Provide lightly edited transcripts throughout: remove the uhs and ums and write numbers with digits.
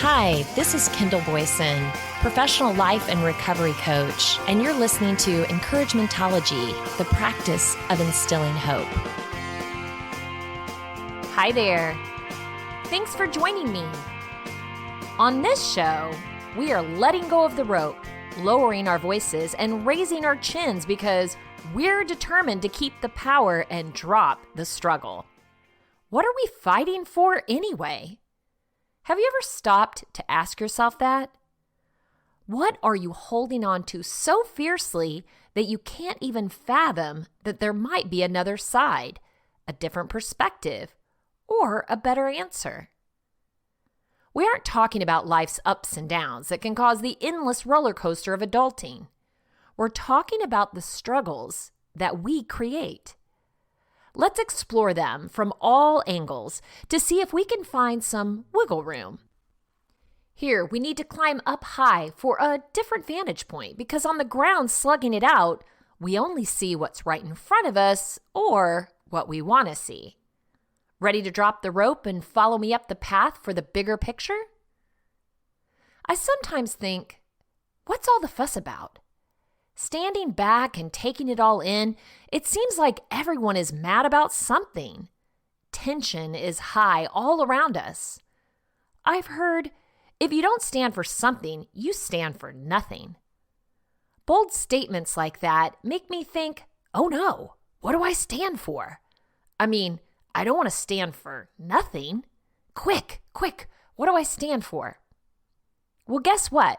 Hi, this is Kendall Boyson, professional life and recovery coach, and you're listening to Encouragementology, the practice of instilling hope. Hi there. Thanks for joining me. On this show, we are letting go of the rope, lowering our voices, and raising our chins because we're determined to keep the power and drop the struggle. What are we fighting for anyway? Have you ever stopped to ask yourself that? What are you holding on to so fiercely that you can't even fathom that there might be another side, a different perspective, or a better answer? We aren't talking about life's ups and downs that can cause the endless roller coaster of adulting. We're talking about the struggles that we create. Let's explore them from all angles to see if we can find some wiggle room. Here, we need to climb up high for a different vantage point because on the ground slugging it out, we only see what's right in front of us or what we want to see. Ready to drop the rope and follow me up the path for the bigger picture? I sometimes think, what's all the fuss about? Standing back and taking it all in, it seems like everyone is mad about something. Tension is high all around us. I've heard, if you don't stand for something, you stand for nothing. Bold statements like that make me think, oh no, what do I stand for? I mean, I don't want to stand for nothing. Quick, what do I stand for? Well, guess what?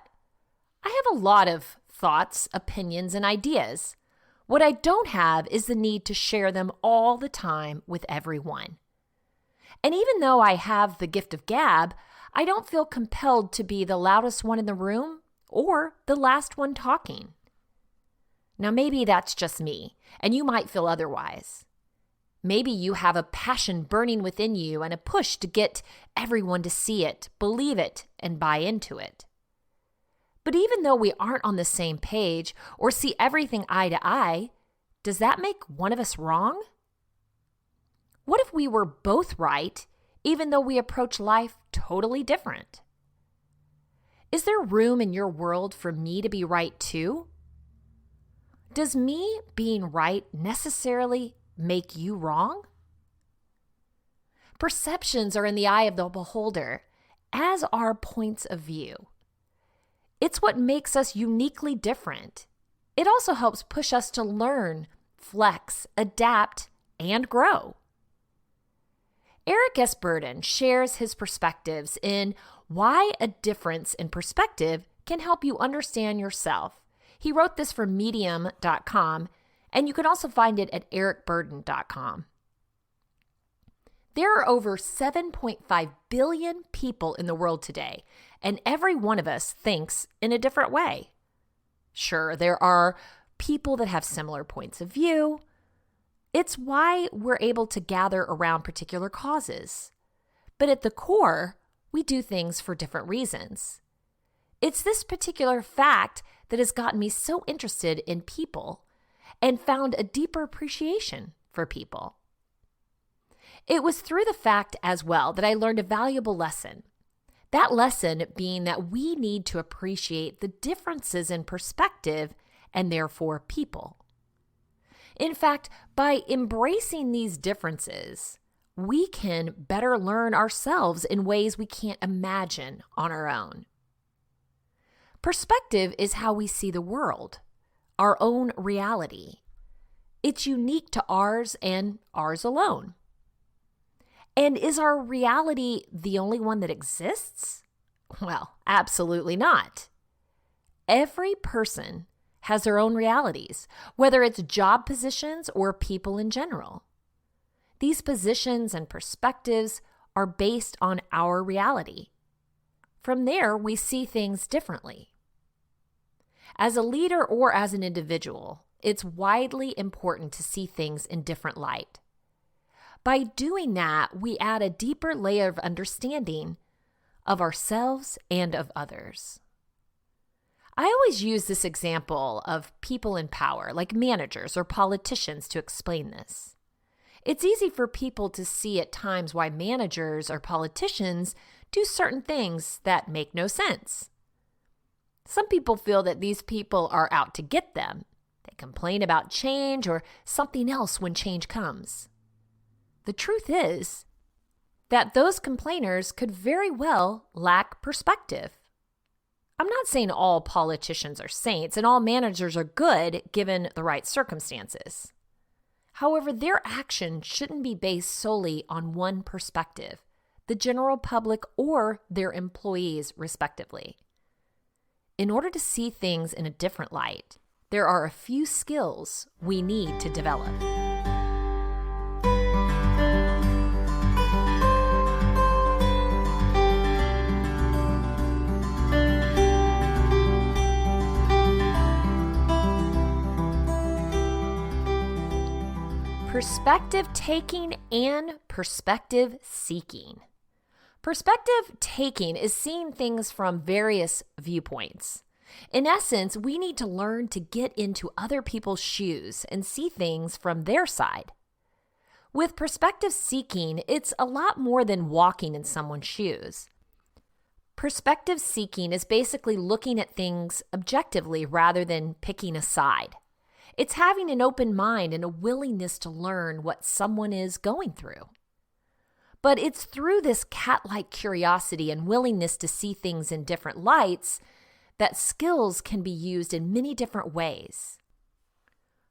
I have a lot of thoughts, opinions, and ideas. What I don't have is the need to share them all the time with everyone. And even though I have the gift of gab, I don't feel compelled to be the loudest one in the room or the last one talking. Now, maybe that's just me, and you might feel otherwise. Maybe you have a passion burning within you and a push to get everyone to see it, believe it, and buy into it. But even though we aren't on the same page or see everything eye to eye, does that make one of us wrong? What if we were both right, even though we approach life totally different? Is there room in your world for me to be right too? Does me being right necessarily make you wrong? Perceptions are in the eye of the beholder, as are points of view. It's what makes us uniquely different. It also helps push us to learn, flex, adapt, and grow. Eric S. Burden shares his perspectives in Why a Difference in Perspective Can Help You Understand Yourself. He wrote this for Medium.com, and you can also find it at ericburden.com. There are over 7.5 billion people in the world today, and every one of us thinks in a different way. Sure, there are people that have similar points of view. It's why we're able to gather around particular causes. But at the core, we do things for different reasons. It's this particular fact that has gotten me so interested in people and found a deeper appreciation for people. It was through the fact as well that I learned a valuable lesson. That lesson being that we need to appreciate the differences in perspective and therefore people. In fact, by embracing these differences, we can better learn ourselves in ways we can't imagine on our own. Perspective is how we see the world, our own reality. It's unique to ours and ours alone. And is our reality the only one that exists? Well, absolutely not. Every person has their own realities, whether it's job positions or people in general. These positions and perspectives are based on our reality. From there, we see things differently. As a leader or as an individual, it's widely important to see things in different light. By doing that, we add a deeper layer of understanding of ourselves and of others. I always use this example of people in power, like managers or politicians, to explain this. It's easy for people to see at times why managers or politicians do certain things that make no sense. Some people feel that these people are out to get them. They complain about change or something else when change comes. The truth is that those complainers could very well lack perspective. I'm not saying all politicians are saints and all managers are good given the right circumstances. However, their action shouldn't be based solely on one perspective, the general public or their employees, respectively. In order to see things in a different light, there are a few skills we need to develop. Perspective taking and perspective seeking. Perspective taking is seeing things from various viewpoints. In essence, we need to learn to get into other people's shoes and see things from their side. With perspective seeking, it's a lot more than walking in someone's shoes. Perspective seeking is basically looking at things objectively rather than picking a side. It's having an open mind and a willingness to learn what someone is going through. But it's through this cat-like curiosity and willingness to see things in different lights that skills can be used in many different ways.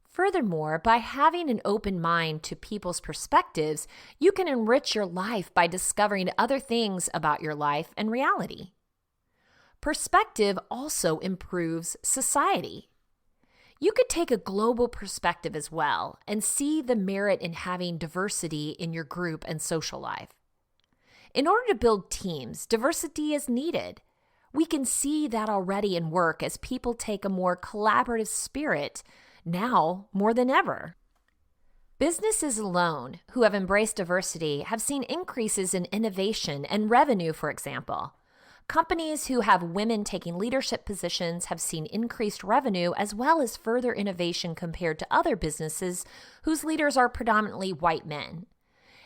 Furthermore, by having an open mind to people's perspectives, you can enrich your life by discovering other things about your life and reality. Perspective also improves society. You could take a global perspective as well and see the merit in having diversity in your group and social life. In order to build teams, diversity is needed. We can see that already in work as people take a more collaborative spirit now more than ever. Businesses alone who have embraced diversity have seen increases in innovation and revenue, for example. Companies who have women taking leadership positions have seen increased revenue as well as further innovation compared to other businesses whose leaders are predominantly white men.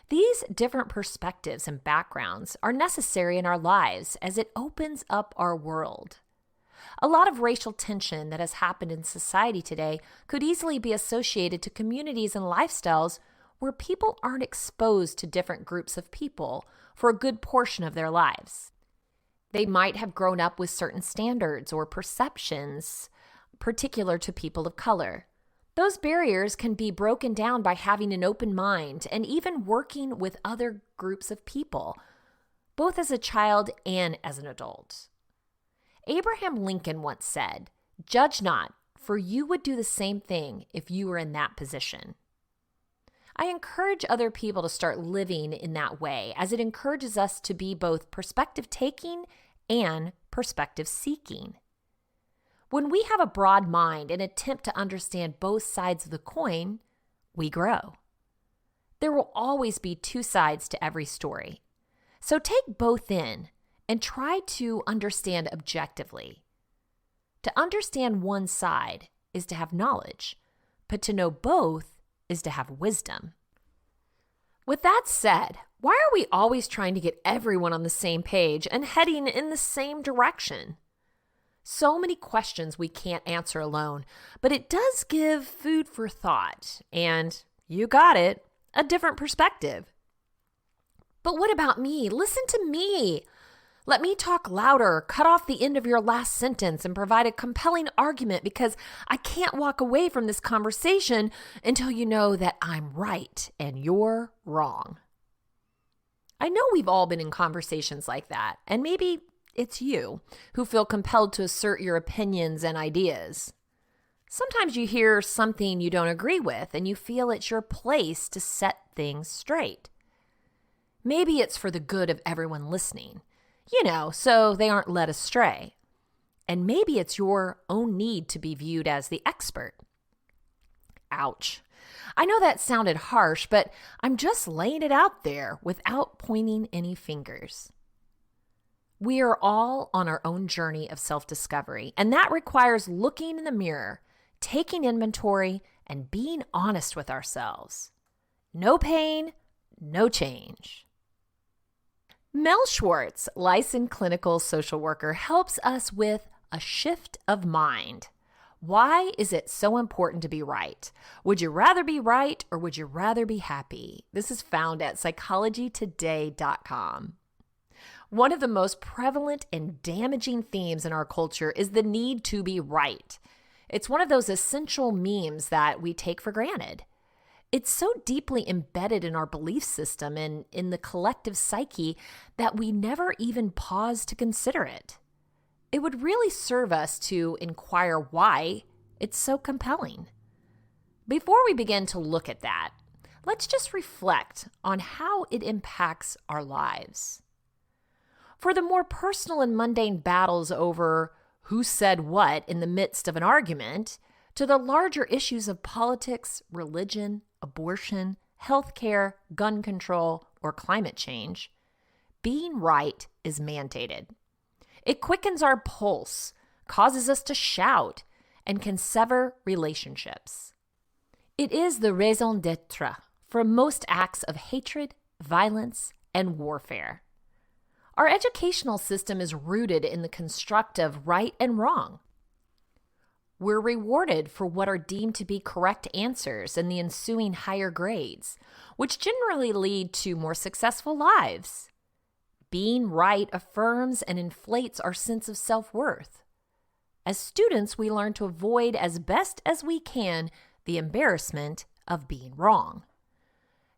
These different perspectives and backgrounds are necessary in our lives as it opens up our world. A lot of racial tension that has happened in society today could easily be associated to communities and lifestyles where people aren't exposed to different groups of people for a good portion of their lives. They might have grown up with certain standards or perceptions particular to people of color. Those barriers can be broken down by having an open mind and even working with other groups of people, both as a child and as an adult. Abraham Lincoln once said, "Judge not, for you would do the same thing if you were in that position." I encourage other people to start living in that way, as it encourages us to be both perspective-taking and perspective-seeking. When we have a broad mind and attempt to understand both sides of the coin, we grow. There will always be two sides to every story. So take both in and try to understand objectively. To understand one side is to have knowledge, but to know both is to have wisdom. With that said, why are we always trying to get everyone on the same page and heading in the same direction? So many questions we can't answer alone, but it does give food for thought and, you got it, a different perspective. But what about me? Listen to me. Let me talk louder, cut off the end of your last sentence, and provide a compelling argument because I can't walk away from this conversation until you know that I'm right and you're wrong. I know we've all been in conversations like that, and maybe it's you who feel compelled to assert your opinions and ideas. Sometimes you hear something you don't agree with, and you feel it's your place to set things straight. Maybe it's for the good of everyone listening. So they aren't led astray. And maybe it's your own need to be viewed as the expert. Ouch. I know that sounded harsh, but I'm just laying it out there without pointing any fingers. We are all on our own journey of self-discovery, and that requires looking in the mirror, taking inventory, and being honest with ourselves. No pain, no change. Mel Schwartz, licensed clinical social worker, helps us with a shift of mind. Why is it so important to be right? Would you rather be right or would you rather be happy? This is found at psychologytoday.com. One of the most prevalent and damaging themes in our culture is the need to be right. It's one of those essential memes that we take for granted. It's so deeply embedded in our belief system and in the collective psyche that we never even pause to consider it. It would really serve us to inquire why it's so compelling. Before we begin to look at that, let's just reflect on how it impacts our lives. For the more personal and mundane battles over who said what in the midst of an argument, to the larger issues of politics, religion, abortion, healthcare, gun control, or climate change, being right is mandated. It quickens our pulse, causes us to shout, and can sever relationships. It is the raison d'être for most acts of hatred, violence, and warfare. Our educational system is rooted in the construct of right and wrong. We're rewarded for what are deemed to be correct answers and the ensuing higher grades, which generally lead to more successful lives. Being right affirms and inflates our sense of self-worth. As students, we learn to avoid as best as we can the embarrassment of being wrong.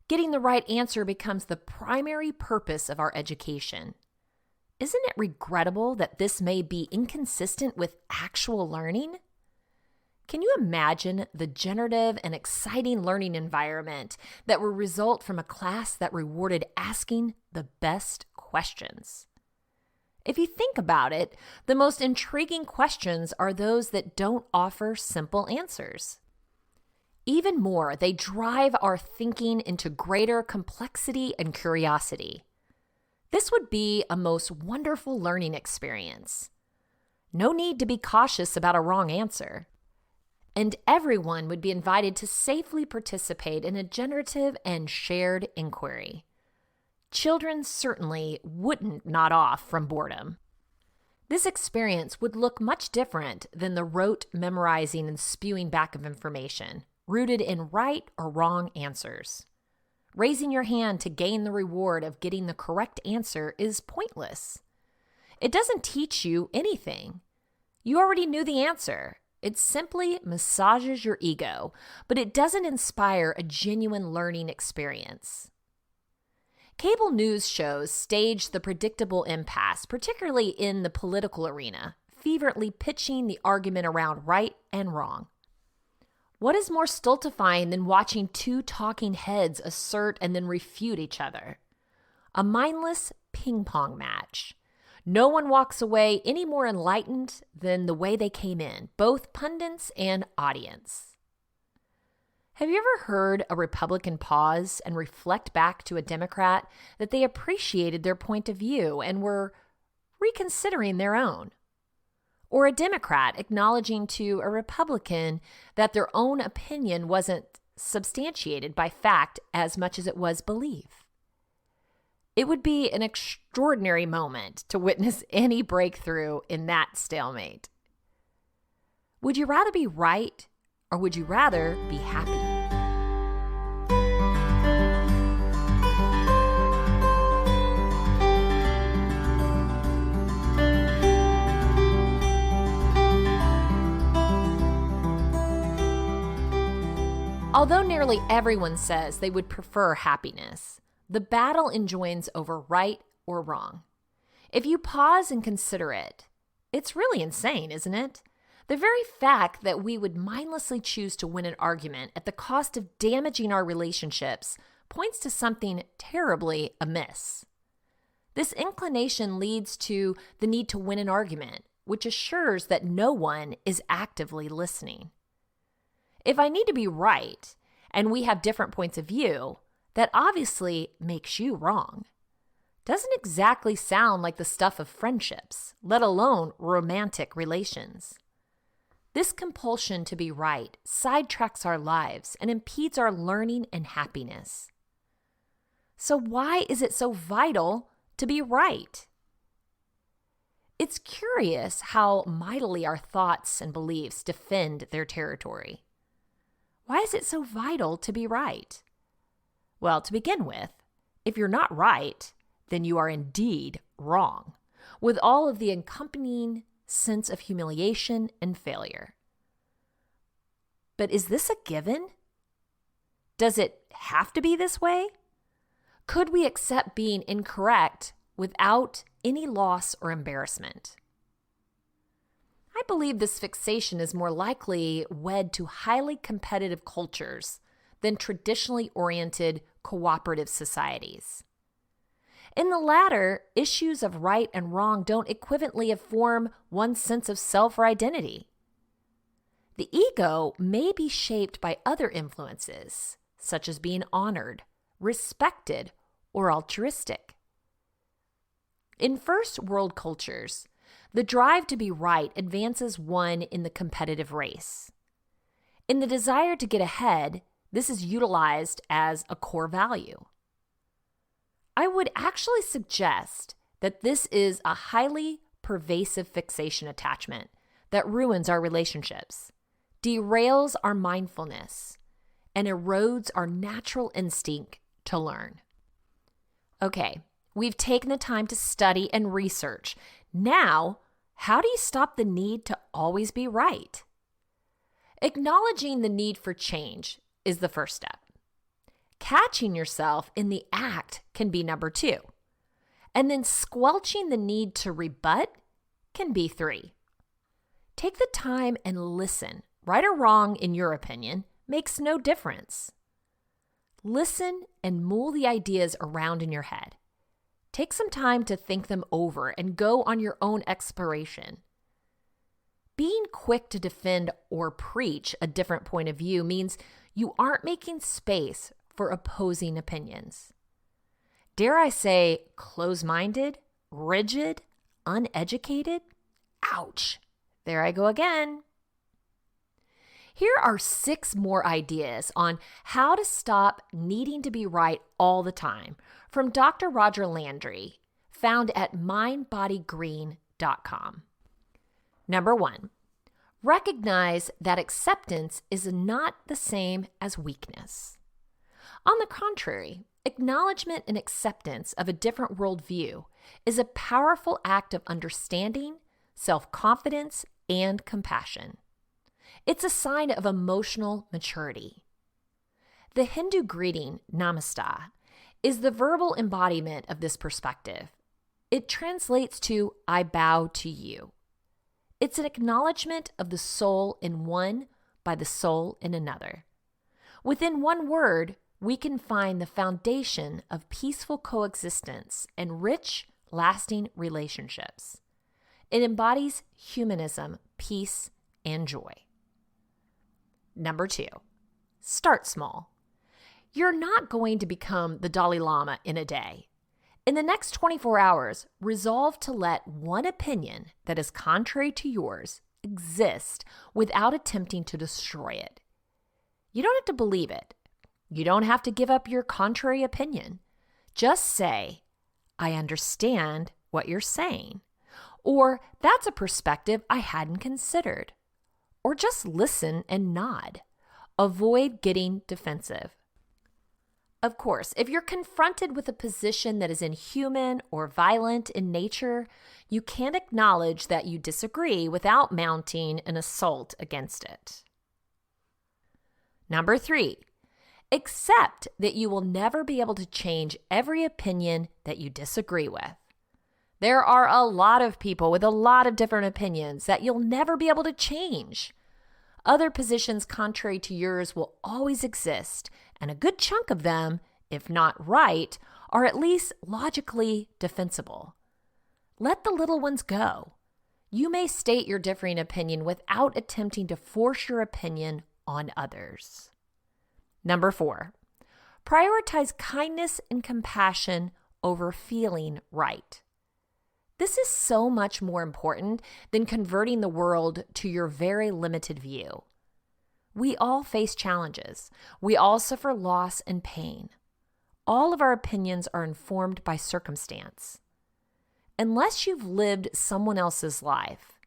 Getting the right answer becomes the primary purpose of our education. Isn't it regrettable that this may be inconsistent with actual learning? Can you imagine the generative and exciting learning environment that will result from a class that rewarded asking the best questions? If you think about it, the most intriguing questions are those that don't offer simple answers. Even more, they drive our thinking into greater complexity and curiosity. This would be a most wonderful learning experience. No need to be cautious about a wrong answer. And everyone would be invited to safely participate in a generative and shared inquiry. Children certainly wouldn't nod off from boredom. This experience would look much different than the rote memorizing and spewing back of information, rooted in right or wrong answers. Raising your hand to gain the reward of getting the correct answer is pointless. It doesn't teach you anything. You already knew the answer. It simply massages your ego, but it doesn't inspire a genuine learning experience. Cable news shows stage the predictable impasse, particularly in the political arena, fervently pitching the argument around right and wrong. What is more stultifying than watching two talking heads assert and then refute each other? A mindless ping-pong match. No one walks away any more enlightened than the way they came in, both pundits and audience. Have you ever heard a Republican pause and reflect back to a Democrat that they appreciated their point of view and were reconsidering their own? Or a Democrat acknowledging to a Republican that their own opinion wasn't substantiated by fact as much as it was belief? It would be an extraordinary moment to witness any breakthrough in that stalemate. Would you rather be right or would you rather be happy? Although nearly everyone says they would prefer happiness, the battle enjoins over right or wrong. If you pause and consider it, it's really insane, isn't it? The very fact that we would mindlessly choose to win an argument at the cost of damaging our relationships points to something terribly amiss. This inclination leads to the need to win an argument, which assures that no one is actively listening. If I need to be right, and we have different points of view, that obviously makes you wrong. Doesn't exactly sound like the stuff of friendships, let alone romantic relations. This compulsion to be right sidetracks our lives and impedes our learning and happiness. So why is it so vital to be right? It's curious how mightily our thoughts and beliefs defend their territory. Why is it so vital to be right? Well, to begin with, if you're not right, then you are indeed wrong, with all of the accompanying sense of humiliation and failure. But is this a given? Does it have to be this way? Could we accept being incorrect without any loss or embarrassment? I believe this fixation is more likely wed to highly competitive cultures than traditionally oriented cooperative societies. In the latter, issues of right and wrong don't equivalently inform one's sense of self or identity. The ego may be shaped by other influences, such as being honored, respected, or altruistic. In first world cultures, the drive to be right advances one in the competitive race. In the desire to get ahead, this is utilized as a core value. I would actually suggest that this is a highly pervasive fixation attachment that ruins our relationships, derails our mindfulness, and erodes our natural instinct to learn. Okay, we've taken the time to study and research. Now, how do you stop the need to always be right? Acknowledging the need for change is the first step. Catching yourself in the act can be number 2. And then squelching the need to rebut can be 3. Take the time and listen. Right or wrong, in your opinion, makes no difference. Listen and mull the ideas around in your head. Take some time to think them over and go on your own exploration. Being quick to defend or preach a different point of view means you aren't making space for opposing opinions. Dare I say, close-minded, rigid, uneducated? Ouch! There I go again. Here are 6 more ideas on how to stop needing to be right all the time from Dr. Roger Landry, found at mindbodygreen.com. Number 1, recognize that acceptance is not the same as weakness. On the contrary, acknowledgement and acceptance of a different worldview is a powerful act of understanding, self-confidence, and compassion. It's a sign of emotional maturity. The Hindu greeting, Namaste, is the verbal embodiment of this perspective. It translates to, I bow to you. It's an acknowledgement of the soul in one by the soul in another. Within one word, we can find the foundation of peaceful coexistence and rich, lasting relationships. It embodies humanism, peace, and joy. Number 2, start small. You're not going to become the Dalai Lama in a day. In the next 24 hours, resolve to let one opinion that is contrary to yours exist without attempting to destroy it. You don't have to believe it. You don't have to give up your contrary opinion. Just say, I understand what you're saying. Or, that's a perspective I hadn't considered. Or just listen and nod. Avoid getting defensive. Of course, if you're confronted with a position that is inhuman or violent in nature, you can't acknowledge that you disagree without mounting an assault against it. Number 3, accept that you will never be able to change every opinion that you disagree with. There are a lot of people with a lot of different opinions that you'll never be able to change. Other positions contrary to yours will always exist, and a good chunk of them, if not right, are at least logically defensible. Let the little ones go. You may state your differing opinion without attempting to force your opinion on others. Number 4, prioritize kindness and compassion over feeling right. This is so much more important than converting the world to your very limited view. We all face challenges. We all suffer loss and pain. All of our opinions are informed by circumstance. Unless you've lived someone else's life,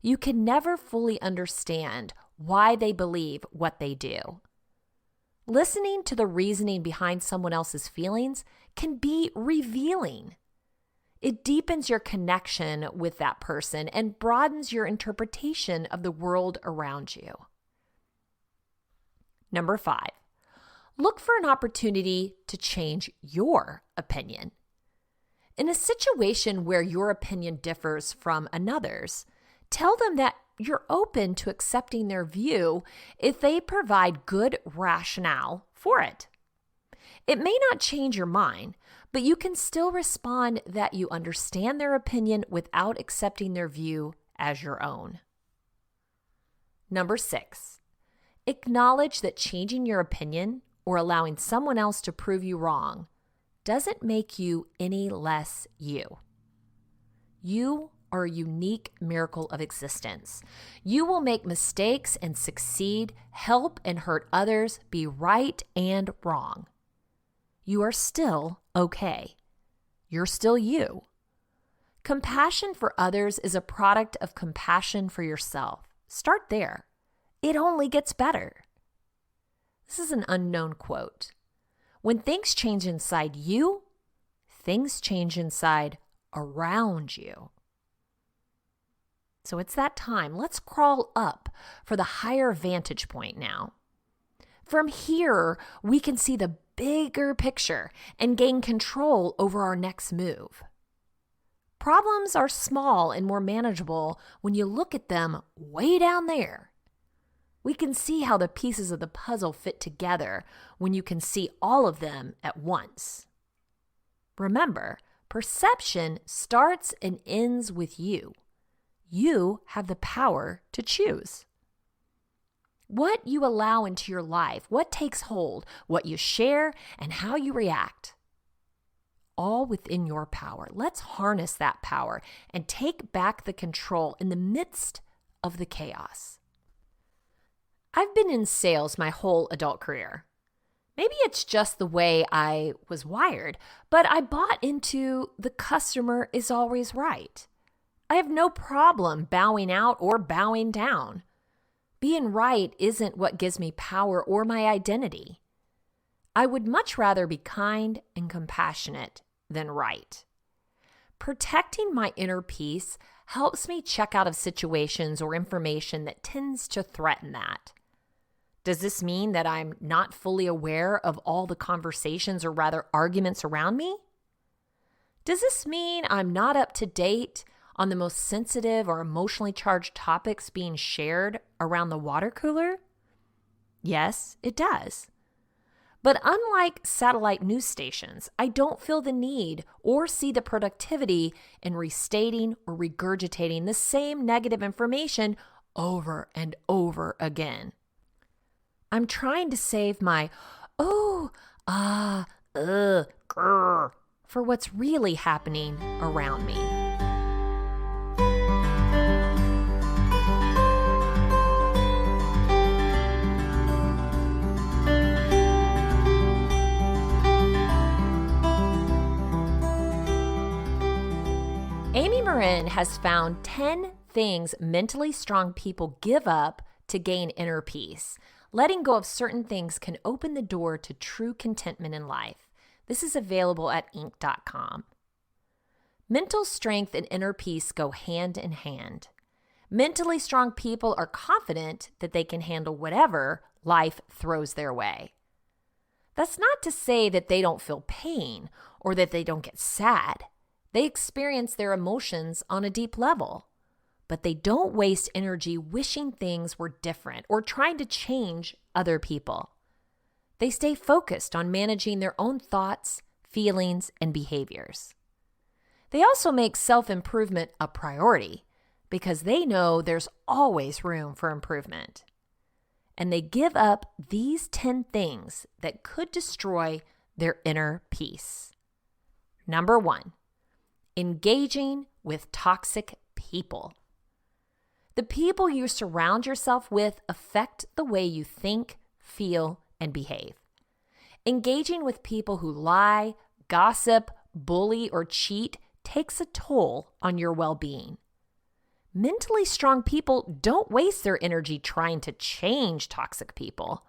you can never fully understand why they believe what they do. Listening to the reasoning behind someone else's feelings can be revealing. It deepens your connection with that person and broadens your interpretation of the world around you. Number 5, look for an opportunity to change your opinion. In a situation where your opinion differs from another's, tell them that you're open to accepting their view if they provide good rationale for it. It may not change your mind, but you can still respond that you understand their opinion without accepting their view as your own. Number 6, acknowledge that changing your opinion or allowing someone else to prove you wrong doesn't make you any less you. You are a unique miracle of existence. You will make mistakes and succeed, help and hurt others, be right and wrong. You are still okay. You're still you. Compassion for others is a product of compassion for yourself. Start there. It only gets better. This is an unknown quote. When things change inside you, things change inside around you. So it's that time. Let's crawl up for the higher vantage point now. From here, we can see the bigger picture and gain control over our next move. Problems are small and more manageable when you look at them way down there. We can see how the pieces of the puzzle fit together when you can see all of them at once. Remember, perception starts and ends with you. You have the power to choose. What you allow into your life, what takes hold, what you share, and how you react. All within your power. Let's harness that power and take back the control in the midst of the chaos. I've been in sales my whole adult career. Maybe it's just the way I was wired, but I bought into the customer is always right. I have no problem bowing out or bowing down. Being right isn't what gives me power or my identity. I would much rather be kind and compassionate than right. Protecting my inner peace helps me check out of situations or information that tends to threaten that. Does this mean that I'm not fully aware of all the conversations or rather arguments around me? Does this mean I'm not up to date on the most sensitive or emotionally charged topics being shared around the water cooler? Yes, it does. But unlike satellite news stations, I don't feel the need or see the productivity in restating or regurgitating the same negative information over and over again. I'm trying to save my grr for what's really happening around me. Amy Morin has found 10 things mentally strong people give up to gain inner peace. Letting go of certain things can open the door to true contentment in life. This is available at Inc.com. Mental strength and inner peace go hand in hand. Mentally strong people are confident that they can handle whatever life throws their way. That's not to say that they don't feel pain or that they don't get sad. They experience their emotions on a deep level. But they don't waste energy wishing things were different or trying to change other people. They stay focused on managing their own thoughts, feelings, and behaviors. They also make self-improvement a priority because they know there's always room for improvement. And they give up these 10 things that could destroy their inner peace. Number 1, engaging with toxic people. The people you surround yourself with affect the way you think, feel, and behave. Engaging with people who lie, gossip, bully, or cheat takes a toll on your well-being. Mentally strong people don't waste their energy trying to change toxic people.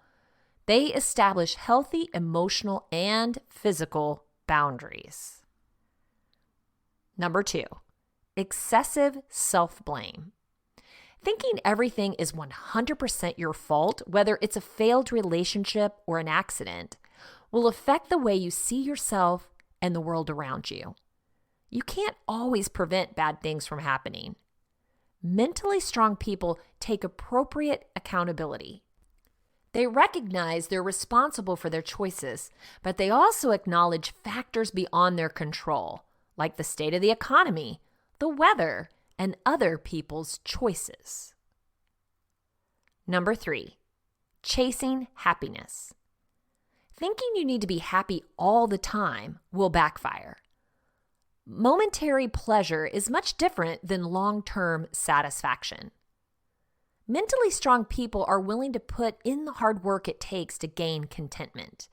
They establish healthy emotional and physical boundaries. Number 2, excessive self-blame. Thinking everything is 100% your fault, whether it's a failed relationship or an accident, will affect the way you see yourself and the world around you. You can't always prevent bad things from happening. Mentally strong people take appropriate accountability. They recognize they're responsible for their choices, but they also acknowledge factors beyond their control, like the state of the economy, the weather, and other people's choices. Number 3, chasing happiness. Thinking you need to be happy all the time will backfire. Momentary pleasure is much different than long-term satisfaction. Mentally strong people are willing to put in the hard work it takes to gain contentment.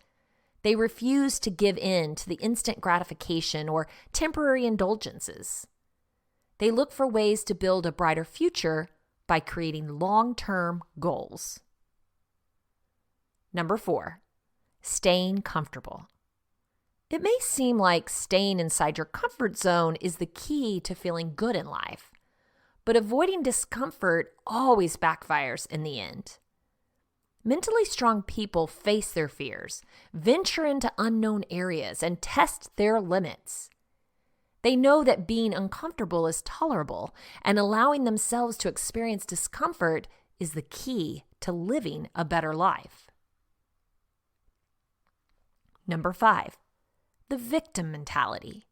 They refuse to give in to the instant gratification or temporary indulgences. They look for ways to build a brighter future by creating long-term goals. Number 4, staying comfortable. It may seem like staying inside your comfort zone is the key to feeling good in life, but avoiding discomfort always backfires in the end. Mentally strong people face their fears, venture into unknown areas, and test their limits. They know that being uncomfortable is tolerable, and allowing themselves to experience discomfort is the key to living a better life. Number 5, the victim mentality.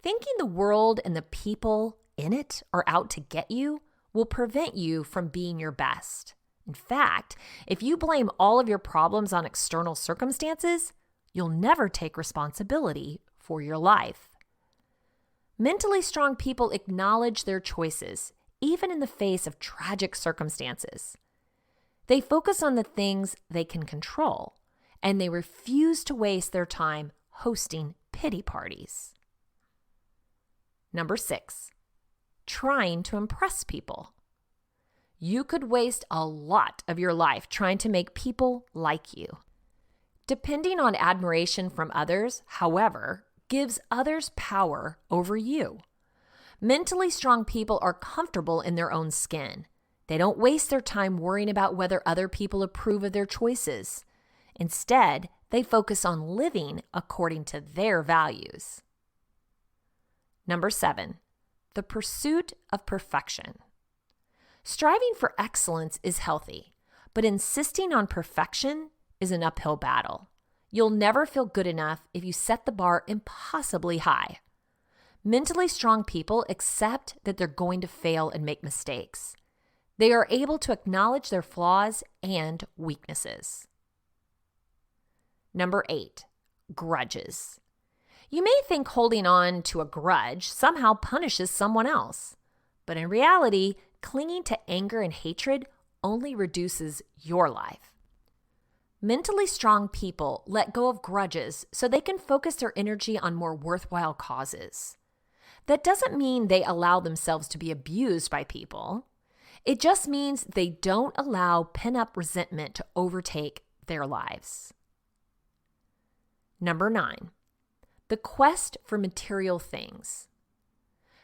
Thinking the world and the people in it are out to get you will prevent you from being your best. In fact, if you blame all of your problems on external circumstances, you'll never take responsibility for your life. Mentally strong people acknowledge their choices, even in the face of tragic circumstances. They focus on the things they can control, and they refuse to waste their time hosting pity parties. Number 6, trying to impress people. You could waste a lot of your life trying to make people like you. Depending on admiration from others, however, gives others power over you. Mentally strong people are comfortable in their own skin. They don't waste their time worrying about whether other people approve of their choices. Instead, they focus on living according to their values. Number 7, the pursuit of perfection. Striving for excellence is healthy, but insisting on perfection is an uphill battle. You'll never feel good enough if you set the bar impossibly high. Mentally strong people accept that they're going to fail and make mistakes. They are able to acknowledge their flaws and weaknesses. Number 8, grudges. You may think holding on to a grudge somehow punishes someone else, but in reality, clinging to anger and hatred only reduces your life. Mentally strong people let go of grudges so they can focus their energy on more worthwhile causes. That doesn't mean they allow themselves to be abused by people. It just means they don't allow pent-up resentment to overtake their lives. Number 9, the quest for material things.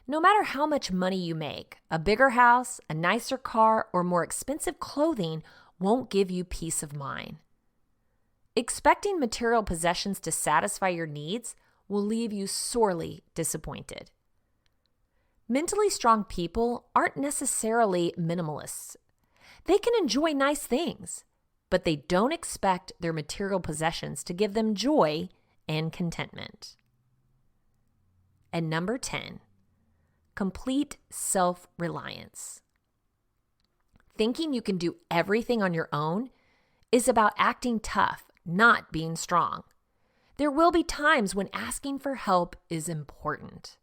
No matter how much money you make, a bigger house, a nicer car, or more expensive clothing won't give you peace of mind. Expecting material possessions to satisfy your needs will leave you sorely disappointed. Mentally strong people aren't necessarily minimalists. They can enjoy nice things, but they don't expect their material possessions to give them joy and contentment. And number 10, complete self-reliance. Thinking you can do everything on your own is about acting tough, not being strong. There will be times when asking for help is important.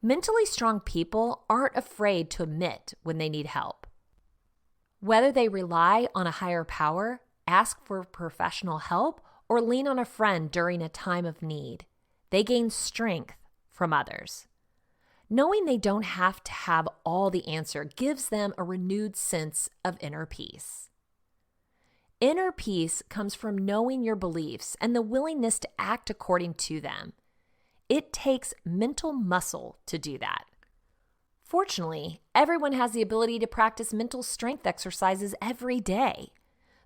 Mentally strong people aren't afraid to admit when they need help. Whether they rely on a higher power, ask for professional help, or lean on a friend during a time of need, they gain strength from others. Knowing they don't have to have all the answer gives them a renewed sense of inner peace. Inner peace comes from knowing your beliefs and the willingness to act according to them. It takes mental muscle to do that. Fortunately, everyone has the ability to practice mental strength exercises every day.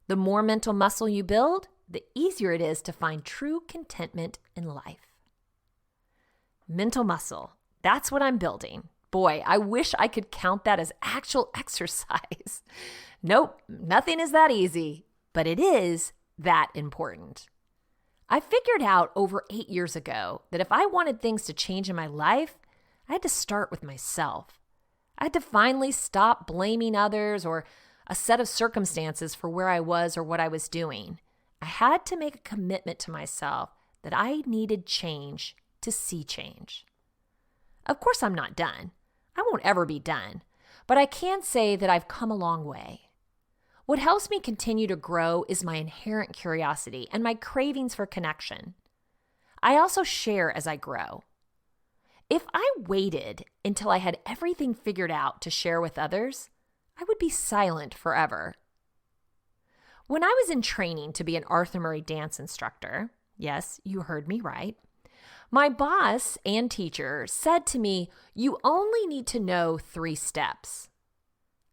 The more mental muscle you build, the easier it is to find true contentment in life. Mental muscle, that's what I'm building. Boy, I wish I could count that as actual exercise. Nope, nothing is that easy, but it is that important. I figured out over 8 years ago that if I wanted things to change in my life, I had to start with myself. I had to finally stop blaming others or a set of circumstances for where I was or what I was doing. I had to make a commitment to myself that I needed change to see change. Of course, I'm not done. I won't ever be done, but I can say that I've come a long way. What helps me continue to grow is my inherent curiosity and my cravings for connection. I also share as I grow. If I waited until I had everything figured out to share with others, I would be silent forever. When I was in training to be an Arthur Murray dance instructor, yes, you heard me right, my boss and teacher said to me, "You only need to know 3 steps."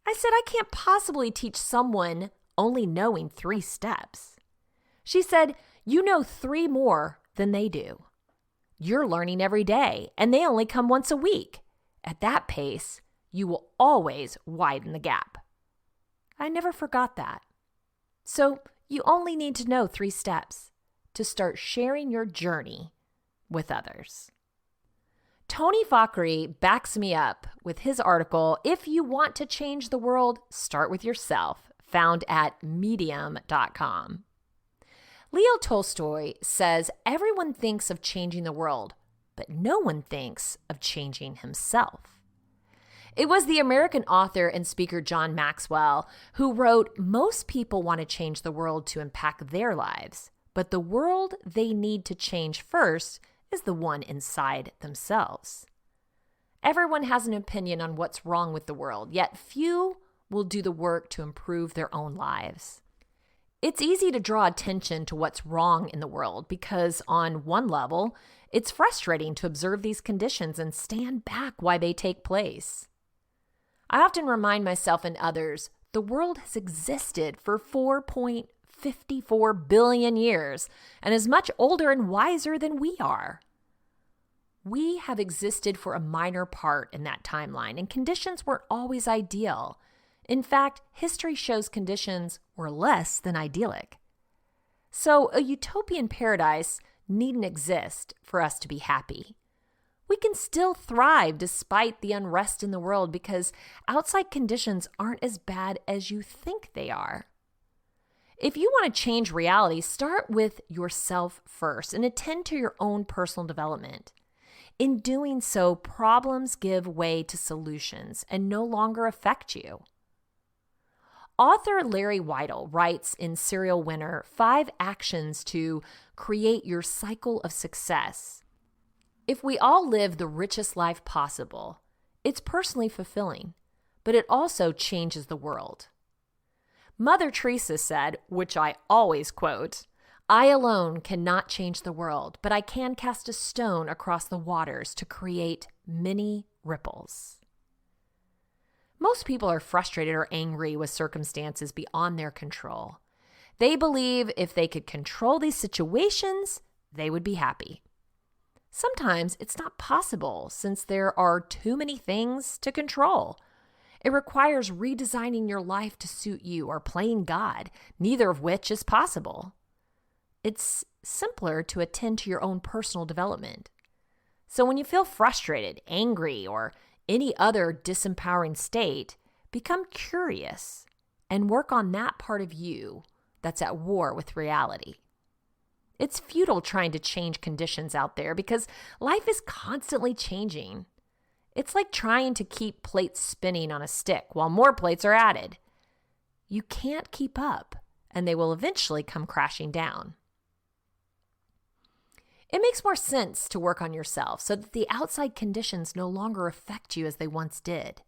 I said, "I can't possibly teach someone only knowing 3 steps." She said, "You know 3 more than they do. You're learning every day, and they only come once a week. At that pace, you will always widen the gap." I never forgot that. So you only need to know 3 steps to start sharing your journey with others. Tony Faucari backs me up with his article, "If You Want to Change the World, Start With Yourself," found at medium.com. Leo Tolstoy says everyone thinks of changing the world, but no one thinks of changing himself. It was the American author and speaker John Maxwell who wrote, "Most people want to change the world to impact their lives, but the world they need to change first is the one inside themselves." Everyone has an opinion on what's wrong with the world, yet few will do the work to improve their own lives. It's easy to draw attention to what's wrong in the world because, on one level, it's frustrating to observe these conditions and stand back while they take place. I often remind myself and others, the world has existed for 4.54 billion years and is much older and wiser than we are. We have existed for a minor part in that timeline, and conditions weren't always ideal. In fact, history shows conditions were less than idyllic. So a utopian paradise needn't exist for us to be happy. We can still thrive despite the unrest in the world because outside conditions aren't as bad as you think they are. If you want to change reality, start with yourself first and attend to your own personal development. In doing so, problems give way to solutions and no longer affect you. Author Larry Weidel writes in Serial Winner 5 actions to create your cycle of success. If we all live the richest life possible, it's personally fulfilling, but it also changes the world. Mother Teresa said, which I always quote, "I alone cannot change the world, but I can cast a stone across the waters to create many ripples." Most people are frustrated or angry with circumstances beyond their control. They believe if they could control these situations, they would be happy. Sometimes it's not possible since there are too many things to control. It requires redesigning your life to suit you or playing God, neither of which is possible. It's simpler to attend to your own personal development. So when you feel frustrated, angry, or any other disempowering state, become curious and work on that part of you that's at war with reality. It's futile trying to change conditions out there because life is constantly changing. It's like trying to keep plates spinning on a stick while more plates are added. You can't keep up, and they will eventually come crashing down. It makes more sense to work on yourself so that the outside conditions no longer affect you as they once did.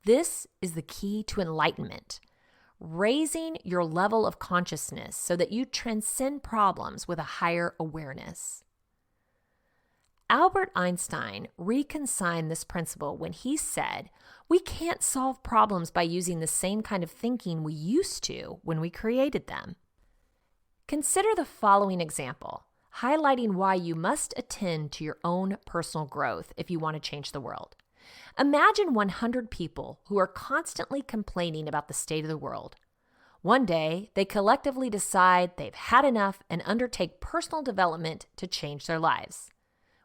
This is the key to enlightenment, raising your level of consciousness so that you transcend problems with a higher awareness. Albert Einstein reconsigned this principle when he said, "We can't solve problems by using the same kind of thinking we used to when we created them." Consider the following example, highlighting why you must attend to your own personal growth if you want to change the world. Imagine 100 people who are constantly complaining about the state of the world. One day, they collectively decide they've had enough and undertake personal development to change their lives.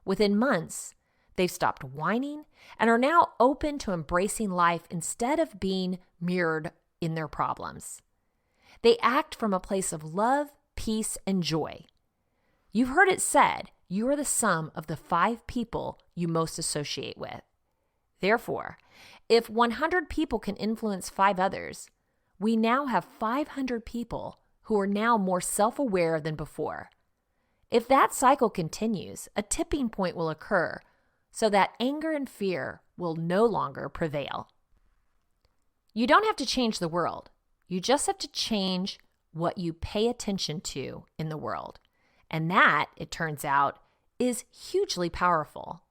Within months, they've stopped whining and are now open to embracing life instead of being mirrored in their problems. They act from a place of love, peace, and joy. You've heard it said, you are the sum of the 5 people you most associate with. Therefore, if 100 people can influence 5 others, we now have 500 people who are now more self-aware than before. If that cycle continues, a tipping point will occur so that anger and fear will no longer prevail. You don't have to change the world. You just have to change what you pay attention to in the world. And that, it turns out, is hugely powerful.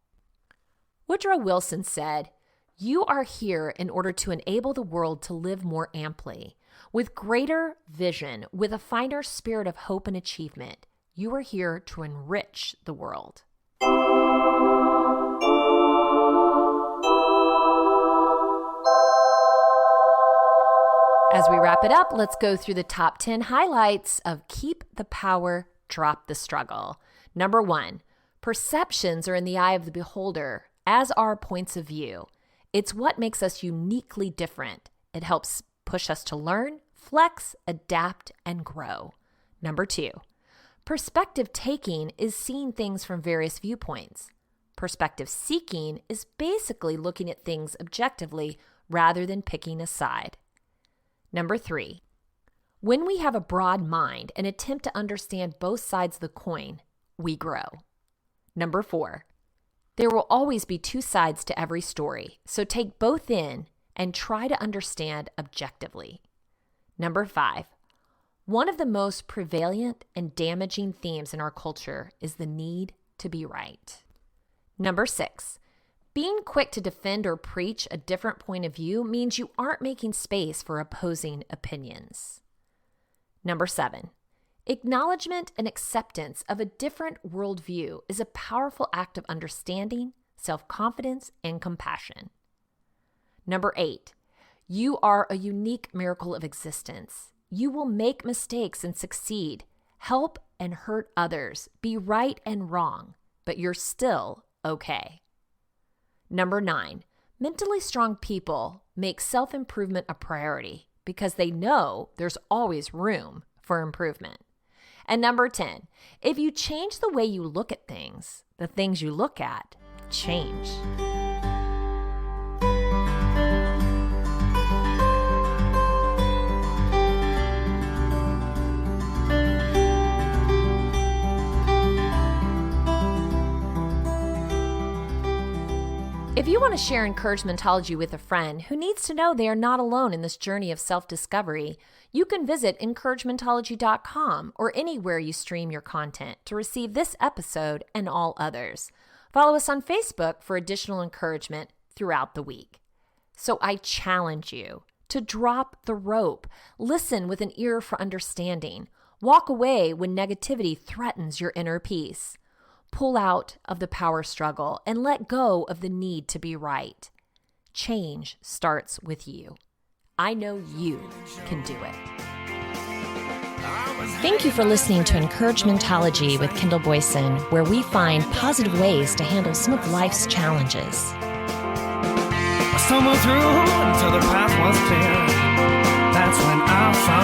Woodrow Wilson said, "You are here in order to enable the world to live more amply, with greater vision, with a finer spirit of hope and achievement. You are here to enrich the world." As we wrap it up, let's go through the top 10 highlights of Keep the Power, Drop the Struggle. Number 1, perceptions are in the eye of the beholder, as are points of view. It's what makes us uniquely different. It helps push us to learn, flex, adapt, and grow. Number 2, perspective taking is seeing things from various viewpoints. Perspective seeking is basically looking at things objectively rather than picking a side. Number 3, when we have a broad mind and attempt to understand both sides of the coin, we grow. Number 4, there will always be 2 sides to every story, so take both in and try to understand objectively. Number 5, one of the most prevalent and damaging themes in our culture is the need to be right. Number 6, being quick to defend or preach a different point of view means you aren't making space for opposing opinions. Number 7, acknowledgement and acceptance of a different worldview is a powerful act of understanding, self-confidence, and compassion. Number 8, you are a unique miracle of existence. You will make mistakes and succeed, help and hurt others, be right and wrong, but you're still okay. Number 9, mentally strong people make self-improvement a priority because they know there's always room for improvement. And number 10, if you change the way you look at things, the things you look at change. If you want to share encouragementology with a friend who needs to know they are not alone in this journey of self-discovery, you can visit encouragementology.com or anywhere you stream your content to receive this episode and all others. Follow us on Facebook for additional encouragement throughout the week. So I challenge you to drop the rope, listen with an ear for understanding, walk away when negativity threatens your inner peace. Pull out of the power struggle and let go of the need to be right. Change starts with you. I know you can do it. Thank you for listening to Encouragementology with Kendall Boyson, where we find positive ways to handle some of life's challenges. I stumbled through until the path was clear. That's when I found